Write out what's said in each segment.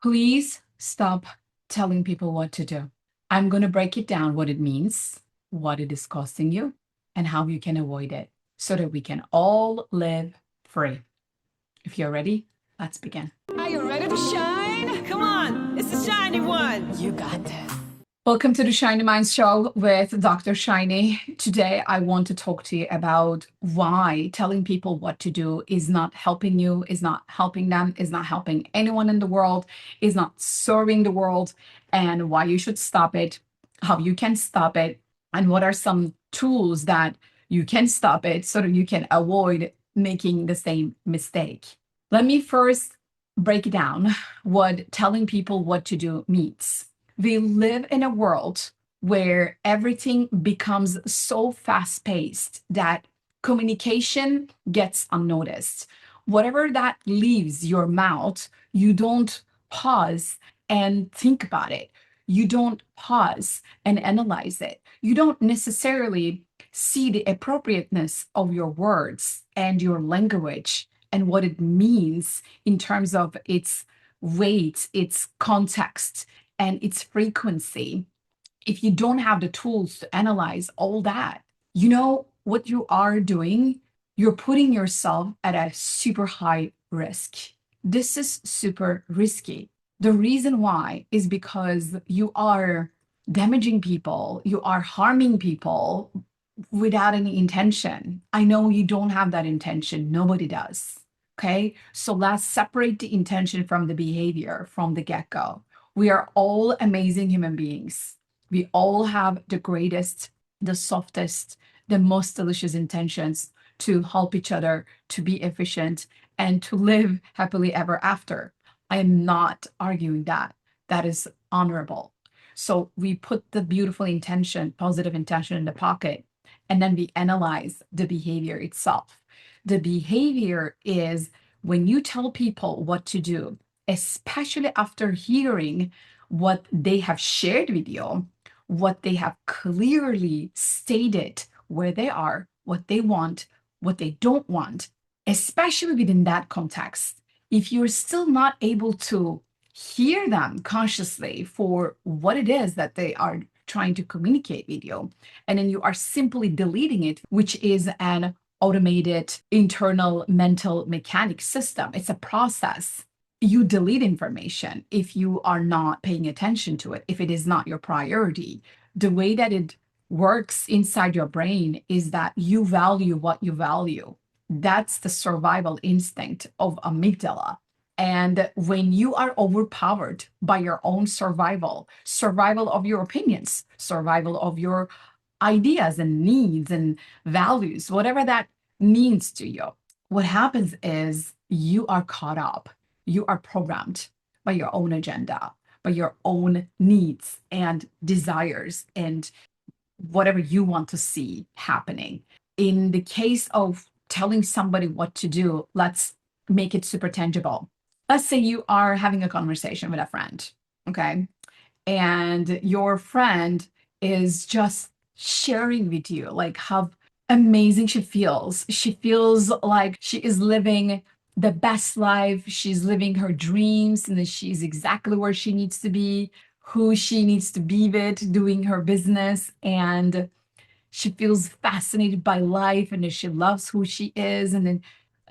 Please stop telling people what to do. I'm going to break it down what it means, what it is costing you, and how you can avoid it so that we can all live free. If you're ready, let's begin. Are you ready to shine? Come on, it's the shiny one. You got this. Welcome to the Shiny Minds Show with Dr. Shiny. Today, I want to talk to you about why telling people what to do is not helping you, is not helping them, is not helping anyone in the world, is not serving the world, and why you should stop it, how you can stop it, and what are some tools that you can stop it so that you can avoid making the same mistake. Let me first break down what telling people what to do means. We live in a world where everything becomes so fast paced that communication gets unnoticed. Whatever that leaves your mouth, you don't pause and think about it. You don't pause and analyze it. You don't necessarily see the appropriateness of your words and your language and what it means in terms of its weight, its context, and its frequency. If you don't have the tools to analyze all that, you know what you are doing? You're putting yourself at a super high risk. This is super risky. The reason why is because you are damaging people, you are harming people without any intention. I know you don't have that intention. Nobody does. Okay. So let's separate the intention from the behavior from the get go. We are all amazing human beings. We all have the greatest, the softest, the most delicious intentions to help each other, to be efficient, and to live happily ever after. I am not arguing that. That is honorable. So we put the beautiful intention, positive intention in the pocket, and then we analyze the behavior itself. The behavior is when you tell people what to do, especially after hearing what they have shared with you, what they have clearly stated where they are, what they want, what they don't want, especially within that context. If you're still not able to hear them consciously for what it is that they are trying to communicate with you, and then you are simply deleting it, which is an automated internal mental mechanic system. It's a process. You delete information if you are not paying attention to it, if it is not your priority. The way that it works inside your brain is that you value what you value. That's the survival instinct of amygdala. And when you are overpowered by your own survival, survival of your opinions, survival of your ideas and needs and values, whatever that means to you, what happens is you are caught up. You are programmed by your own agenda, by your own needs and desires and whatever you want to see happening. In the case of telling somebody what to do, let's make it super tangible. Let's say you are having a conversation with a friend, okay? And your friend is just sharing with you like how amazing she feels. She feels like she is living the best life. She's living her dreams and that she's exactly where she needs to be, who she needs to be with, doing her business. And she feels fascinated by life and that she loves who she is. And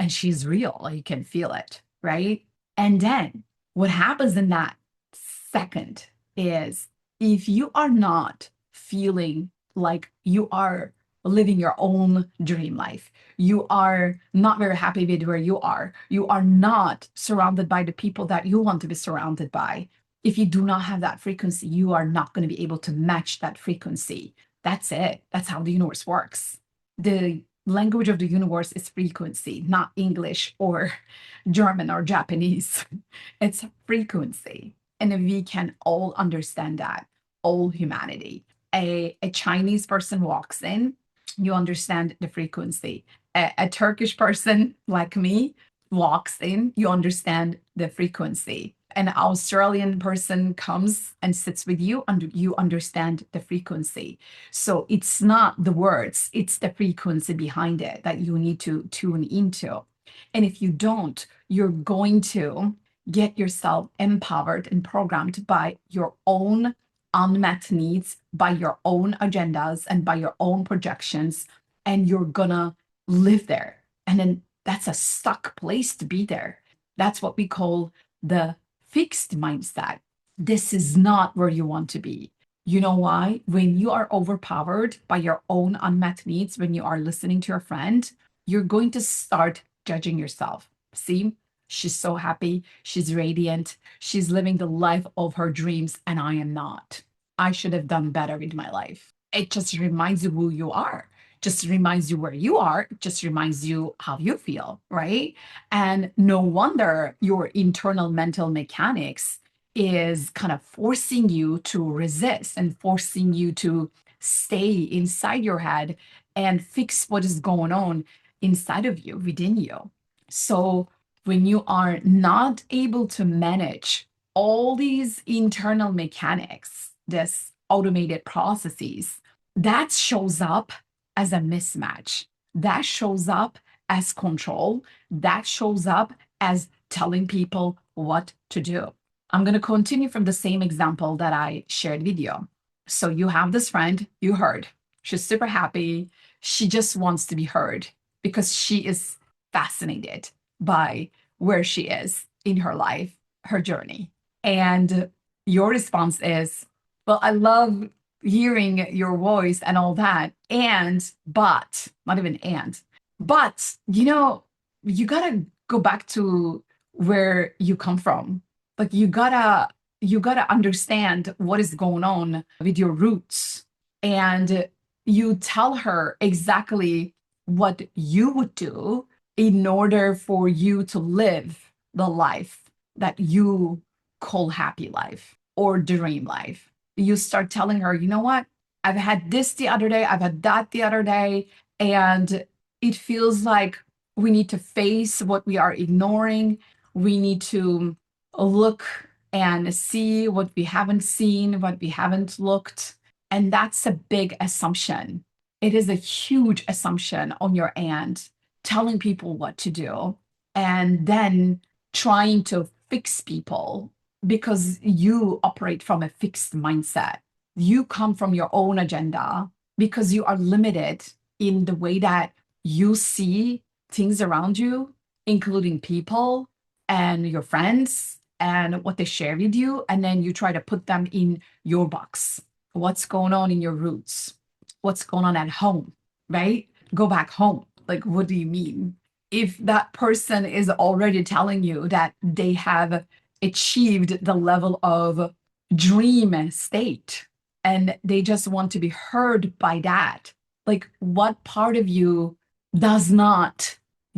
she's real. You can feel it, right? And then what happens in that second is if you are not feeling like you are living your own dream life, you are not very happy with where you are not surrounded by the people that you want to be surrounded by. If you do not have that frequency, you are not going to be able to match that frequency. That's it. That's how the universe works. The language of the universe is frequency, not English or German or Japanese. It's frequency. And we can all understand that, all humanity. A Chinese person walks in, you understand the frequency. A Turkish person like me walks in, you understand the frequency. An Australian person comes and sits with you, and you understand the frequency. So it's not the words, it's the frequency behind it that you need to tune into. And if you don't, you're going to get yourself empowered and programmed by your own unmet needs, by your own agendas, and by your own projections. And you're gonna live there. And then that's a stuck place to be there. That's what we call the fixed mindset. This is not where you want to be. You know why? When you are overpowered by your own unmet needs, when you are listening to your friend, you're going to start judging yourself. See, she's so happy. She's radiant. She's living the life of her dreams, and I am not. I should have done better with my life. It just reminds you who you are, just reminds you where you are, just reminds you how you feel, right? And no wonder your internal mental mechanics is kind of forcing you to resist and forcing you to stay inside your head and fix what is going on inside of you, within you. So when you are not able to manage all these internal mechanics, this automated processes, that shows up as a mismatch. That shows up as control. That shows up as telling people what to do. I'm going to continue from the same example that I shared with you. So you have this friend you heard. She's super happy. She just wants to be heard because she is fascinated by where she is in her life, her journey. And your response is, well, I love hearing your voice and all that. But, not even but, you gotta go back to where you come from. Like you gotta understand what is going on with your roots. And you tell her exactly what you would do in order for you to live the life that you call happy life or dream life. You start telling her, you know what? I've had this the other day, I've had that the other day, and it feels like we need to face what we are ignoring. We need to look and see what we haven't seen, what we haven't looked. And that's a big assumption. It is a huge assumption on your end, telling people what to do and then trying to fix people because you operate from a fixed mindset. You come from your own agenda because you are limited in the way that you see things around you, including people and your friends and what they share with you. And then you try to put them in your box. What's going on in your roots? What's going on at home, right? Go back home. Like, what do you mean? If that person is already telling you that they have achieved the level of dream state and they just want to be heard by that, like, what part of you does not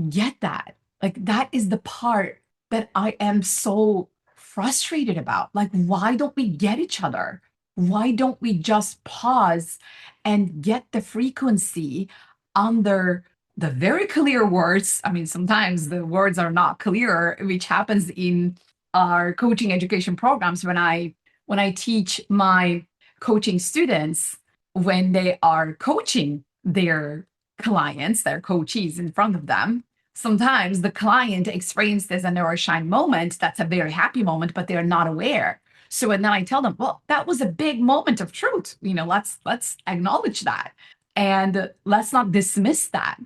get that? Like, that is the part that I am so frustrated about. Like, why don't we get each other? Why don't we just pause and get the frequency under the very clear words? I mean, sometimes the words are not clear, which happens in our coaching education programs when I teach my coaching students when they are coaching their clients, their coachees in front of them. Sometimes the client experiences a neuro-shine moment that's a very happy moment, but they're not aware. So and then I tell them, well, that was a big moment of truth. Let's acknowledge that. And let's not dismiss that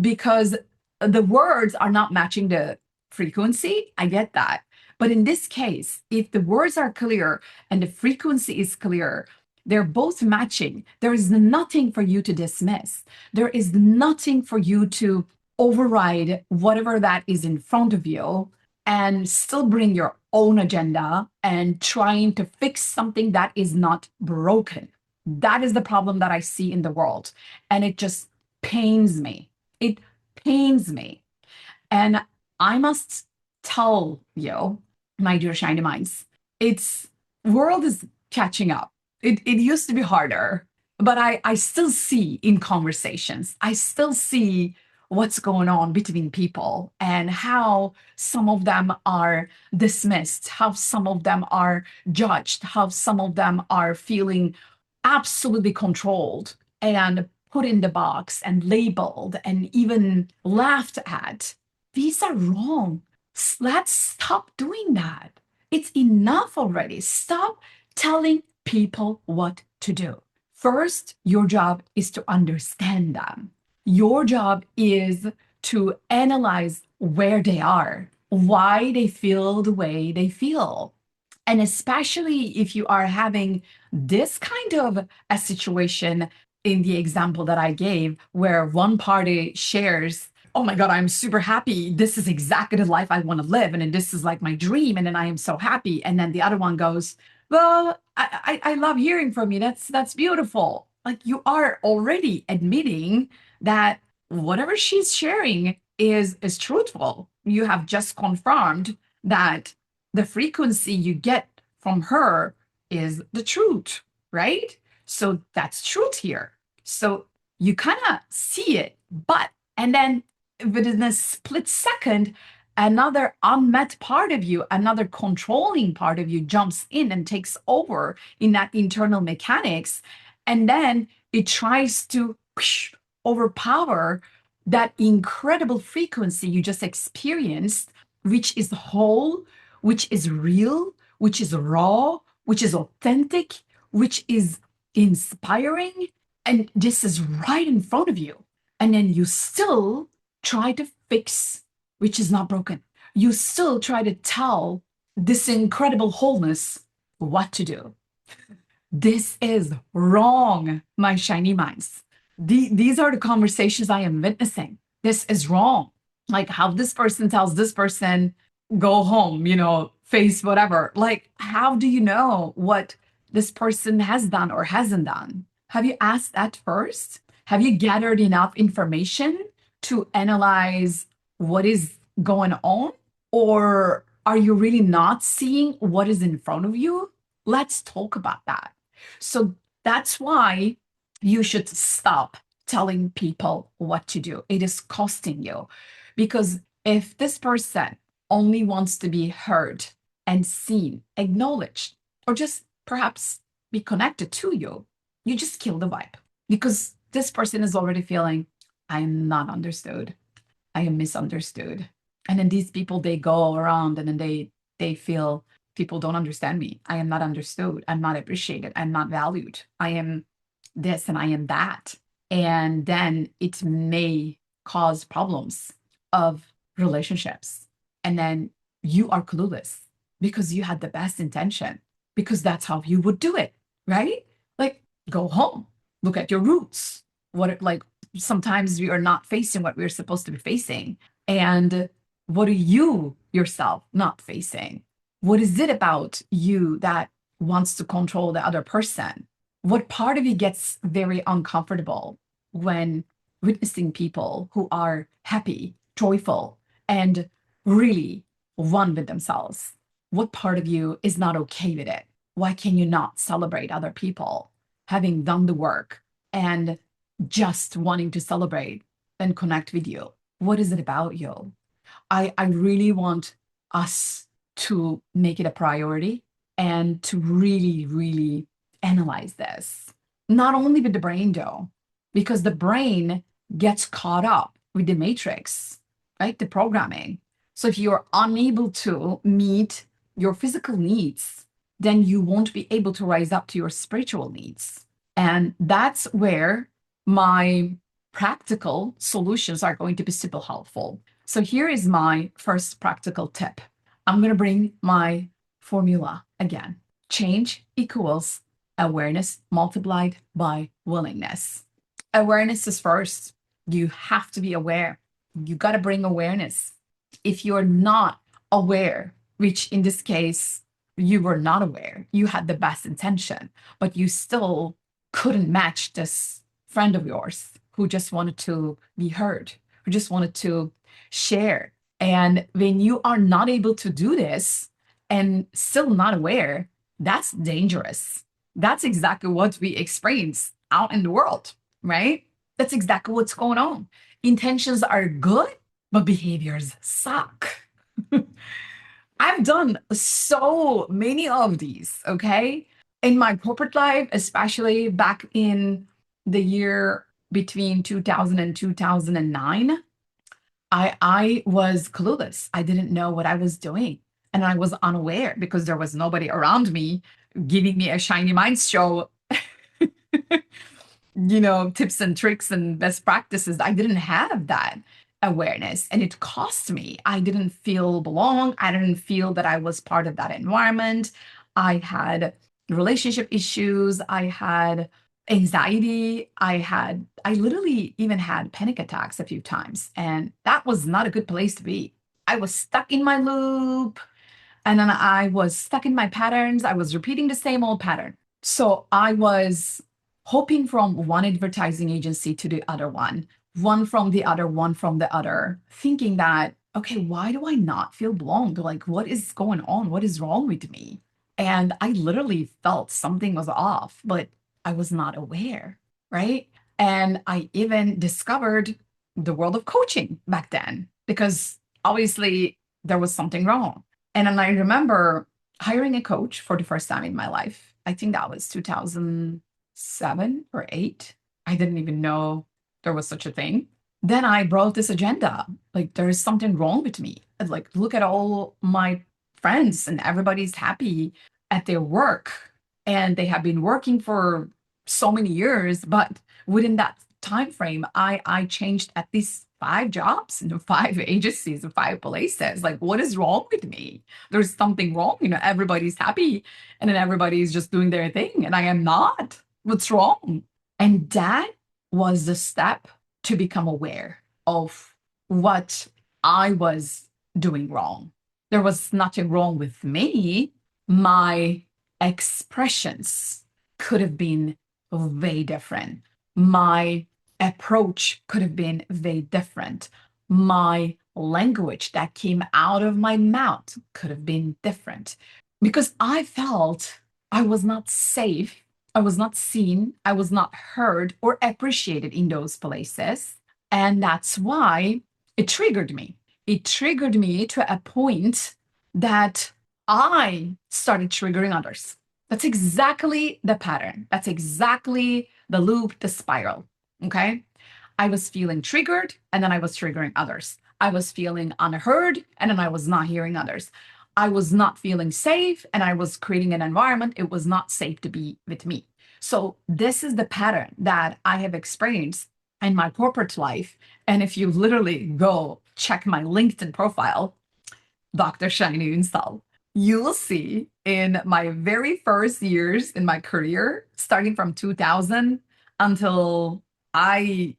because the words are not matching the frequency. I get that. But in this case, if the words are clear and the frequency is clear, they're both matching. There is nothing for you to dismiss. There is nothing for you to override whatever that is in front of you and still bring your own agenda and trying to fix something that is not broken. That is the problem that I see in the world. And it just pains me. It pains me. And I must tell you, my dear shiny minds, it's world is catching up. It used to be harder, but I still see in conversations, I still see what's going on between people and how some of them are dismissed, how some of them are judged, how some of them are feeling absolutely controlled and put in the box and labeled and even laughed at. These are wrong. Let's stop doing that. It's enough already. Stop telling people what to do. First, your job is to understand them. Your job is to analyze where they are, why they feel the way they feel. And especially if you are having this kind of a situation in the example that I gave, where one party shares, oh my God, I'm super happy. This is exactly the life I want to live. And then this is like my dream. And then I am so happy. And then the other one goes, well, I love hearing from you. That's beautiful. Like you are already admitting that whatever she's sharing is truthful. You have just confirmed that the frequency you get from her is the truth, right? So that's truth here. So you kind of see it, but and then within a split second, another unmet part of you, another controlling part of you jumps in and takes over in that internal mechanics. And then it tries to overpower that incredible frequency you just experienced, which is whole, which is real, which is raw, which is authentic, which is inspiring. And this is right in front of you. And then you still try to fix, which is not broken. You still try to tell this incredible wholeness what to do. This is wrong, my shiny minds. These are the conversations I am witnessing. This is wrong. Like how this person tells this person, go home, face whatever. Like, how do you know what this person has done or hasn't done? Have you asked that first? Have you gathered enough information to analyze what is going on? Or are you really not seeing what is in front of you? Let's talk about that. So that's why you should stop telling people what to do. It is costing you. Because if this person only wants to be heard and seen, acknowledged, or just perhaps be connected to you, you just kill the vibe. Because this person is already feeling, I am not understood. I am misunderstood. And then these people, they go around and then they feel people don't understand me. I am not understood. I'm not appreciated. I'm not valued. I am this and I am that. And then it may cause problems of relationships. And then you are clueless because you had the best intention, because that's how you would do it, right? Like, go home, look at your roots. Like, sometimes we are not facing what we're supposed to be facing. And what are you yourself not facing? What is it about you that wants to control the other person? What part of you gets very uncomfortable when witnessing people who are happy, joyful, and really one with themselves? What part of you is not okay with it? Why can you not celebrate other people having done the work and just wanting to celebrate and connect with you? What is it about you? I really want us to make it a priority and to really, really analyze this. Not only with the brain, though, because the brain gets caught up with the matrix, right? The programming. So if you're unable to meet your physical needs, then you won't be able to rise up to your spiritual needs. And that's where my practical solutions are going to be super helpful. So here is my first practical tip. I'm going to bring my formula again. Change equals awareness multiplied by willingness. Awareness is first. You have to be aware. You got to bring awareness. If you're not aware, which in this case, you were not aware, you had the best intention, but you still couldn't match this friend of yours who just wanted to be heard, who just wanted to share. And when you are not able to do this and still not aware, that's dangerous. That's exactly what we experience out in the world, right? That's exactly what's going on. Intentions are good, but behaviors suck. I've done so many of these, okay? In my corporate life, especially back in the year between 2000 and 2009, I was clueless. I didn't know what I was doing. And I was unaware because there was nobody around me giving me a shiny minds show, tips and tricks and best practices. I didn't have that awareness and it cost me. I didn't feel belong. I didn't feel that I was part of that environment. I had relationship issues. I had anxiety. I literally even had panic attacks a few times. And that was not a good place to be. I was stuck in my loop. And then I was stuck in my patterns. I was repeating the same old pattern. So I was hopping from one advertising agency to the other one from the other, one from the other, thinking that, okay, why do I not feel belong? Like, what is going on? What is wrong with me? And I literally felt something was off, but I was not aware, right? And I even discovered the world of coaching back then because obviously there was something wrong. And then I remember hiring a coach for the first time in my life. I think that was 2007 or 8. I didn't even know there was such a thing. Then I brought this agenda. Like, there is something wrong with me. Like, look at all my friends and everybody's happy at their work. And they have been working for so many years, but within that time frame, I changed at least 5 jobs in 5 agencies and 5 places. Like, what is wrong with me? There's something wrong. Everybody's happy and then everybody's just doing their thing, and I am not. What's wrong? And that was the step to become aware of what I was doing wrong. There was nothing wrong with me. My expressions could have been way different. My approach could have been way different. My language that came out of my mouth could have been different because I felt I was not safe. I was not seen. I was not heard or appreciated in those places. And that's why it triggered me. It triggered me to a point that I started triggering others. That's exactly the pattern. That's exactly the loop, the spiral. Okay. I was feeling triggered and then I was triggering others. I was feeling unheard and then I was not hearing others. I was not feeling safe and I was creating an environment it was not safe to be with me. So, this is the pattern that I have experienced in my corporate life. And if you literally go check my LinkedIn profile, Dr. Shiny Unsal, you will see in my very first years in my career, starting from 2000 until I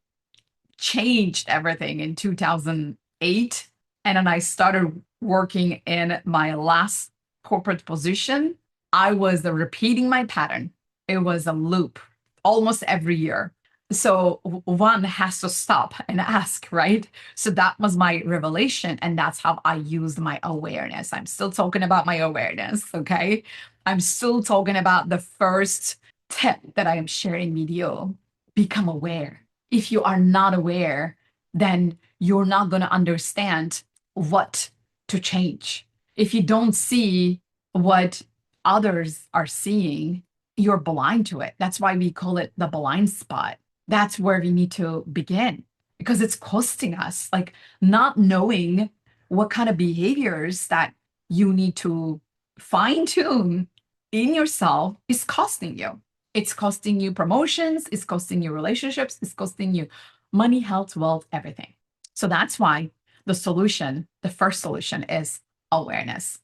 changed everything in 2008. And then I started working in my last corporate position. I was repeating my pattern. It was a loop almost every year. So one has to stop and ask, right? So that was my revelation. And that's how I used my awareness. I'm still talking about my awareness. Okay. I'm still talking about the first tip that I am sharing with you. Become aware. If you are not aware, then you're not going to understand what to change. If you don't see what others are seeing, you're blind to it. That's why we call it the blind spot. That's where we need to begin because it's costing us, like not knowing what kind of behaviors that you need to fine tune in yourself is costing you. It's costing you promotions, it's costing you relationships, it's costing you money, health, wealth, everything. So that's why the first solution is awareness.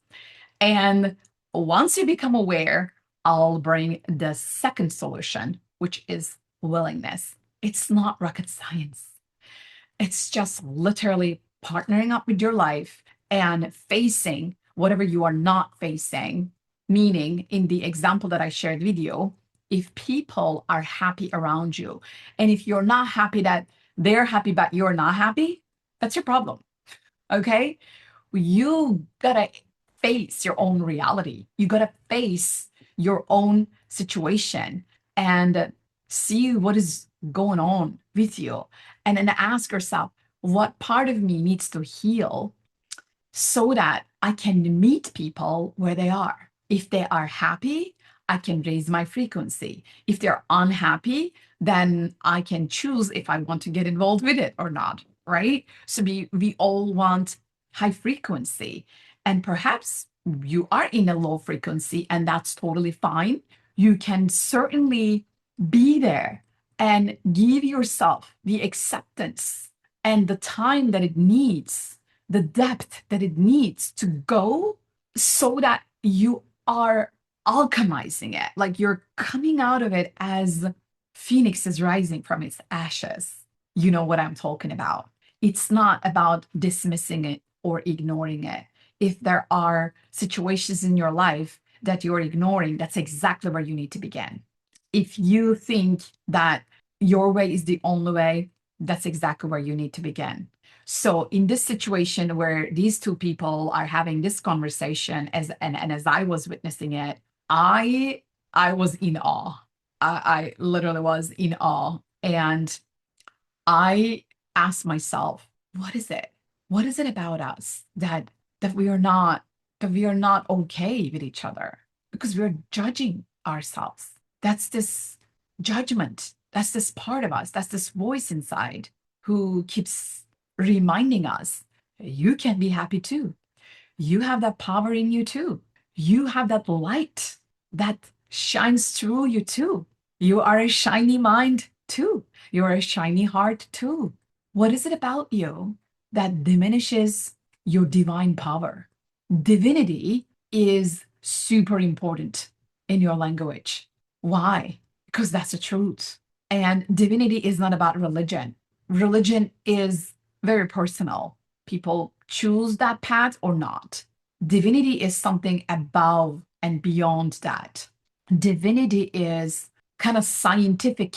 And once you become aware, I'll bring the second solution, which is willingness. It's not rocket science. It's just literally partnering up with your life and facing whatever you are not facing. Meaning, in the example that I shared with you, if people are happy around you, and if you're not happy that they're happy, but you're not happy, that's your problem. Okay. You gotta face your own reality. You gotta face your own situation and see what is going on with you. And then ask yourself, what part of me needs to heal so that I can meet people where they are? If they are happy, I can raise my frequency. If they're unhappy, then I can choose if I want to get involved with it or not. right? So we all want high frequency. And perhaps you are in a low frequency, and that's totally fine. You can certainly be there and give yourself the acceptance and the time that it needs, the depth that it needs to go so that you are alchemizing it. Like you're coming out of it as Phoenix is rising from its ashes. You know what I'm talking about. It's not about dismissing it or ignoring it. If there are situations in your life that you're ignoring, that's exactly where you need to begin. If you think that your way is the only way, that's exactly where you need to begin. So in this situation where these two people are having this conversation and as I was witnessing it, I I was in awe. I literally was in awe. And I asked myself, what is it? What is it about us that we are not okay with each other because we're judging ourselves. That's this judgment. That's this part of us. That's this voice inside who keeps reminding us, you can be happy too. You have that power in you too. You have that light that shines through you too. You are a shiny mind too. You're a shiny heart too. What is it about you that diminishes your divine power? Divinity is super important in your language. Why? Because that's the truth. And divinity is not about religion. Religion is very personal. People choose that path or not. Divinity is something above and beyond that. Divinity is kind of scientific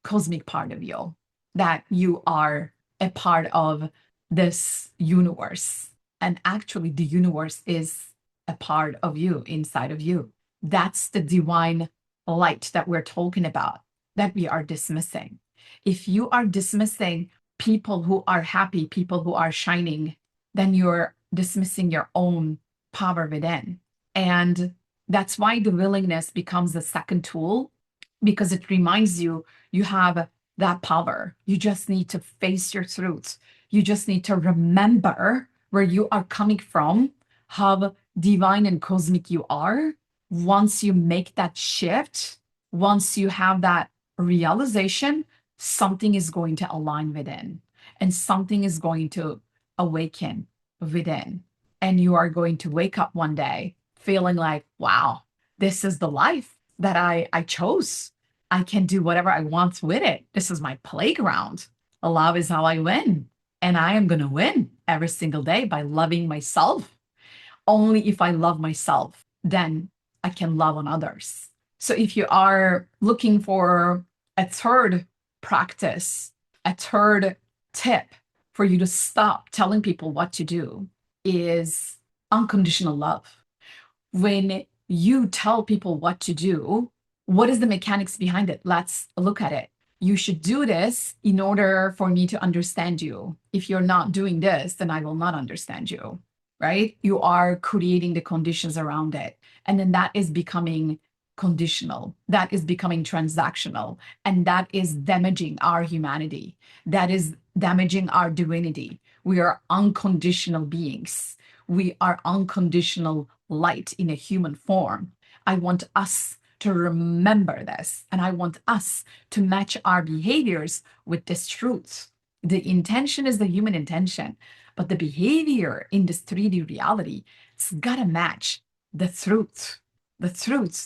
cosmic part of you, that you are a part of this universe. And actually, the universe is a part of you, inside of you. That's the divine light that we're talking about, that we are dismissing. If you are dismissing people who are happy, people who are shining, then you're dismissing your own power within. And that's why the willingness becomes the second tool, because it reminds you you have that power. You just need to face your truths. You just need to remember where you are coming from, how divine and cosmic you are. Once you make that shift, once you have that realization, something is going to align within and something is going to awaken within. And you are going to wake up one day feeling like, wow, this is the life that I chose. I can do whatever I want with it. This is my playground. Love is how I win. And I am going to win every single day by loving myself. Only if I love myself, then I can love on others. So if you are looking for a third practice, a third tip for you to stop telling people what to do is unconditional love. When you tell people what to do, what is the mechanics behind it? Let's look at it. You should do this in order for me to understand you. If you're not doing this, then I will not understand you, right? You are creating the conditions around it. And then that is becoming conditional. That is becoming transactional. And that is damaging our humanity. That is damaging our divinity. We are unconditional beings. We are unconditional light in a human form. I want us to remember this, and I want us to match our behaviors with this truth. The intention is the human intention, but the behavior in this 3D reality, it's got to match the truth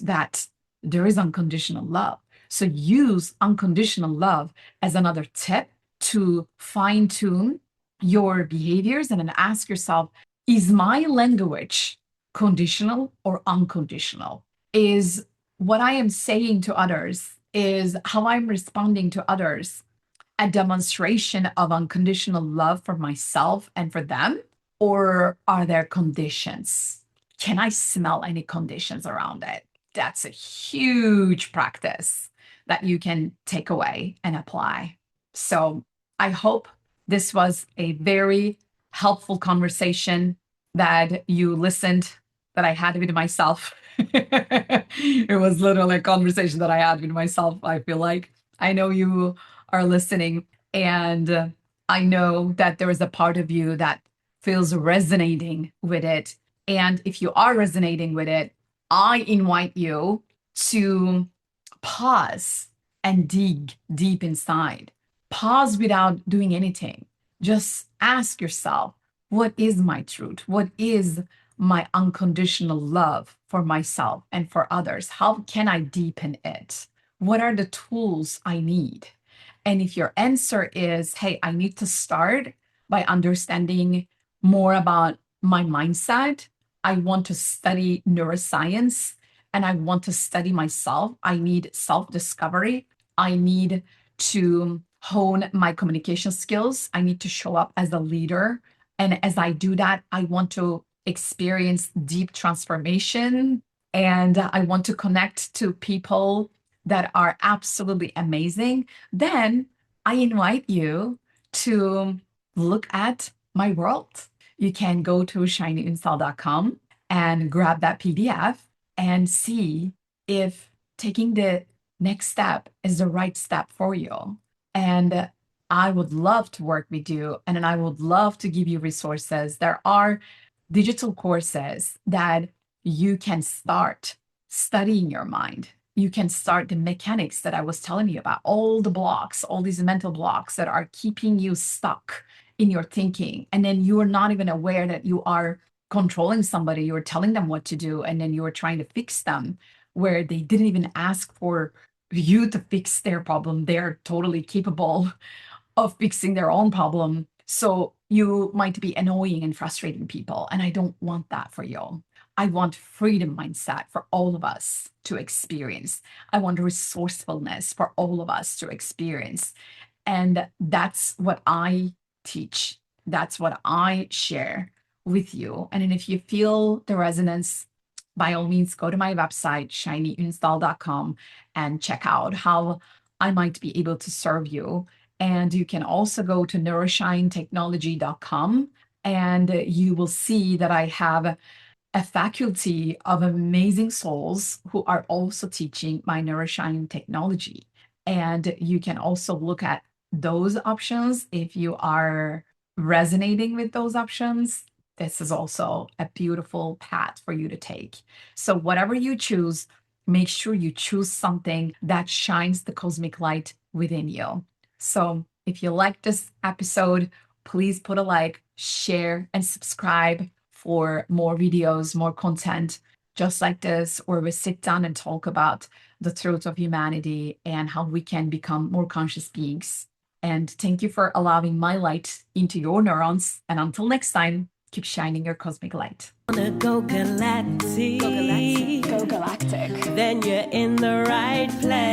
that there is unconditional love. So use unconditional love as another tip to fine tune your behaviors and then ask yourself, is my language conditional or unconditional? Is what I am saying to others, is how I'm responding to others a demonstration of unconditional love for myself and for them? Or are there conditions? Can I smell any conditions around it? That's a huge practice that you can take away and apply. So I hope this was a very helpful conversation that you listened, that I had with myself. It was literally a conversation that I had with myself. I feel like I know you are listening, and I know that there is a part of you that feels resonating with it. And if you are resonating with it, I invite you to pause and dig deep inside. Pause without doing anything. Just ask yourself, what is my truth? What is my unconditional love for myself and for others? How can I deepen it? What are the tools I need? And if your answer is, hey, I need to start by understanding more about my mindset, I want to study neuroscience and I want to study myself, I need self discovery, I need to hone my communication skills, I need to show up as a leader. And as I do that, I want to experience deep transformation and I want to connect to people that are absolutely amazing, then I invite you to look at my world. You can go to shinyinstall.com and grab that PDF and see if taking the next step is the right step for you. And I would love to work with you and I would love to give you resources. There are digital courses that you can start studying your mind. You can start the mechanics that I was telling you about, all the blocks, all these mental blocks that are keeping you stuck in your thinking. And then you are not even aware that you are controlling somebody, you're telling them what to do, and then you are trying to fix them where they didn't even ask for you to fix their problem. They're totally capable of fixing their own problem. So you might be annoying and frustrating people. And I don't want that for you. I want freedom mindset for all of us to experience. I want resourcefulness for all of us to experience. And that's what I teach. That's what I share with you. And then if you feel the resonance, by all means, go to my website, shinyinstall.com, and check out how I might be able to serve you. And you can also go to neuroshinetechnology.com and you will see that I have a faculty of amazing souls who are also teaching my neuro-shine technology. And you can also look at those options if you are resonating with those options. This is also a beautiful path for you to take. So, whatever you choose, make sure you choose something that shines the cosmic light within you. So, if you like this episode, please put a like, share, and subscribe for more videos, more content just like this, where we sit down and talk about the truth of humanity and how we can become more conscious beings. And thank you for allowing my light into your neurons. And until next time, keep shining your cosmic light. Go galactic. Go galactic. Go galactic. Then you're in the right place.